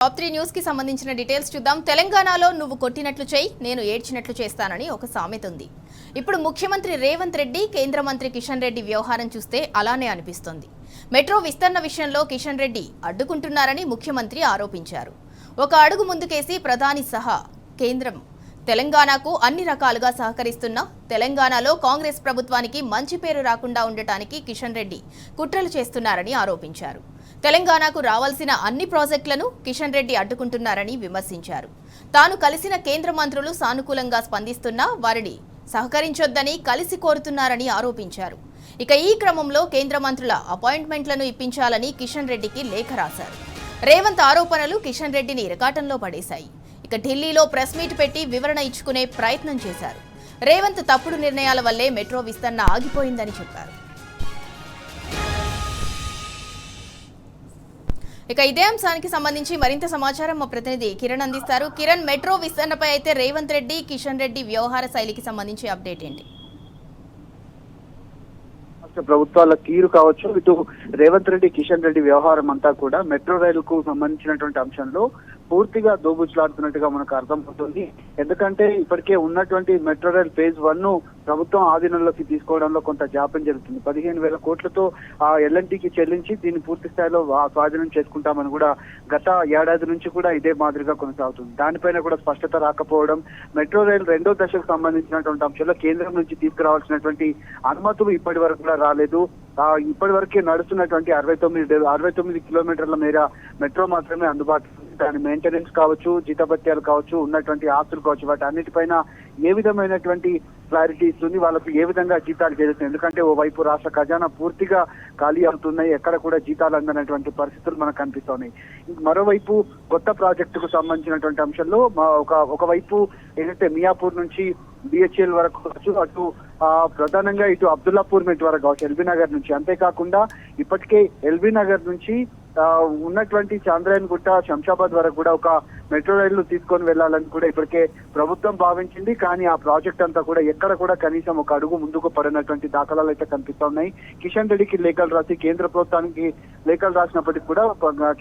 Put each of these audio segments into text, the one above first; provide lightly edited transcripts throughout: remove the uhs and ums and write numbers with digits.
Top 3 news కి సంబంధించిన details చూద్దాం. తెలంగాణలో నువ్వు కొట్టినట్లు చేయి, నేను ఏడ్చినట్లు చేస్తానని ఒక సామెత ఉంది. ఇప్పుడు ముఖ్యమంత్రి రేవంత్ రెడ్డి, కేంద్ర మంత్రి కిషన్ రెడ్డి వ్యవహారం చూస్తే అలానే అనిపిస్తోంది. మెట్రో విస్తరణ విషయంలో కిషన్ రెడ్డి అడ్డుకుంటున్నారని ముఖ్యమంత్రి ఆరోపించారు. ఒక అడుగు ముందుకేసి ప్రధాని సహా కేంద్రం తెలంగాణకు అన్ని రకాలుగా సహకరిస్తున్నా తెలంగాణలో కాంగ్రెస్ ప్రభుత్వానికి మంచి పేరు రాకుండా ఉండటానికి కిషన్ రెడ్డి కుట్రలు చేస్తున్నారని ఆరోపించారు. తెలంగాణకు రావాల్సిన అన్ని ప్రాజెక్టులను కిషన్ రెడ్డి అడ్డుకుంటున్నారని విమర్శించారు. తాను కలిసిన కేంద్ర మంత్రులు సానుకూలంగా స్పందిస్తున్నా వారిని సహకరించొద్దని కలిసి కోరుతున్నారని ఆరోపించారు. ఇక ఈ క్రమంలో కేంద్ర మంత్రుల అపాయింట్మెంట్లను ఇప్పించాలని కిషన్ రెడ్డికి లేఖ రాశారు. రేవంత్ ఆరోపణలు కిషన్ రెడ్డిని ఇరకాటంలో పడేశాయి. ఇక ఢిల్లీలో ప్రెస్ మీట్ పెట్టి వివరణ ఇచ్చుకునే ప్రయత్నం చేశారు. రేవంత్ తప్పుడు నిర్ణయాల వల్లే మెట్రో విస్తరణ ఆగిపోయిందని చెప్పారు. ఇక ఇదే అంశానికి సంబంధించి మరింత సమాచారం మా ప్రతినిధి కిరణ్ అందిస్తారు. కిరణ్, మెట్రో విస్తరణపై అయితే రేవంత్ రెడ్డి, కిషన్ రెడ్డి వ్యవహార శైలికి సంబంధించి అప్డేట్ ఏంటి? ప్రభుత్వాల తీరు కావచ్చు, ఇటు రేవంత్ రెడ్డి, కిషన్ రెడ్డి వ్యవహారం అంతా కూడా మెట్రో రైలుకు సంబంధించినటువంటి అంశంలో పూర్తిగా దోబుచ్చులాడుతున్నట్టుగా మనకు అర్థమవుతుంది. ఎందుకంటే ఇప్పటికే ఉన్నటువంటి మెట్రో రైల్ ఫేజ్ 1 ప్రభుత్వం ఆధీనంలోకి తీసుకోవడంలో కొంత జాప్యం జరుగుతుంది. 15,000 కోట్లతో ఆ ఎల్ఎన్టీకి చెల్లించి దీన్ని పూర్తి స్థాయిలో స్వాధీనం చేసుకుంటామని కూడా గత ఏడాది నుంచి కూడా ఇదే మాదిరిగా కొనసాగుతుంది. దానిపైన కూడా స్పష్టత రాకపోవడం, మెట్రో రైల్ 2వ దశకు సంబంధించినటువంటి అంశంలో కేంద్రం నుంచి తీసుకురావాల్సినటువంటి అనుమతులు ఇప్పటి వరకు కూడా రాలేదు. ఇప్పటి వరకే నడుస్తున్నటువంటి 69 కిలోమీటర్ల మేర మెట్రో మాత్రమే అందుబాటులో ఉంది. దాని మెయింటెనెన్స్ కావచ్చు, జీతభత్యాలు కావచ్చు, ఉన్నటువంటి ఆస్తులు కావచ్చు, వాటి అన్నిటిపైన ఏ విధమైనటువంటి క్లారిటీ ఇస్తుంది, వాళ్ళకు ఏ విధంగా జీతాలు చేస్తుంది. ఎందుకంటే ఓవైపు రాష్ట్ర ఖజానా పూర్తిగా ఖాళీ అవుతున్నాయి, ఎక్కడ కూడా జీతాలు అందనటువంటి పరిస్థితులు మనకు కనిపిస్తున్నాయి. మరోవైపు కొత్త ప్రాజెక్టుకు సంబంధించినటువంటి అంశంలో ఒకవైపు ఏదైతే మియాపూర్ నుంచి బిహెచ్ఎల్ వరకు కావచ్చు, అటు ప్రధానంగా ఇటు అబ్దుల్లాపూర్ మెట్ వరకు కావచ్చు, ఎల్బీ నగర్ నుంచి, అంతేకాకుండా ఇప్పటికే ఎల్బీ నగర్ నుంచి ఉన్నటువంటి చాంద్రాయన్ గుట్ట, శంషాబాద్ వరకు కూడా ఒక మెట్రో రైలు తీసుకొని వెళ్లాలని కూడా ఇప్పటికే ప్రభుత్వం భావించింది. కానీ ఆ ప్రాజెక్ట్ అంతా కూడా ఎక్కడ కూడా కనీసం ఒక అడుగు ముందుకు పడినటువంటి దాఖలాలు అయితే కనిపిస్తున్నాయి. కిషన్ రెడ్డికి లేఖలు రాసి కేంద్ర ప్రభుత్వానికి లేఖలు రాసినప్పటికీ కూడా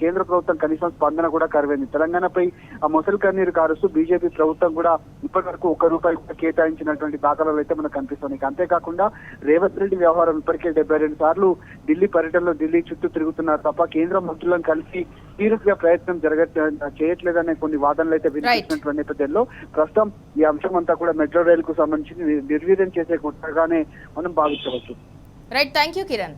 కేంద్ర ప్రభుత్వం కనీసం స్పందన కూడా కరువైంది. తెలంగాణపై ఆ మొసలు కన్నీరు కారుస్తూ బీజేపీ ప్రభుత్వం కూడా ఇప్పటి వరకు ₹1 కూడా కేటాయించినటువంటి దాఖలాలు అయితే మనకు కనిపిస్తున్నాయి. అంతేకాకుండా రేవంత్ రెడ్డి వ్యవహారం ఇప్పటికే 72 సార్లు ఢిల్లీ పర్యటనలో ఢిల్లీ చుట్టూ తిరుగుతున్నారు తప్ప కేంద్ర మంత్రులను కలిసి తీరుగా ప్రయత్నం చేయట్లేదనే కొన్ని వాదనలు అయితే వినిపిస్తున్నటువంటి నేపథ్యంలో ప్రస్తుతం ఈ అంశం అంతా కూడా మెట్రో రైలు కు సంబంధించి నిర్వీర్యం చేసే కుట్రగానే మనం భావించవచ్చు. Right, thank you Kiran.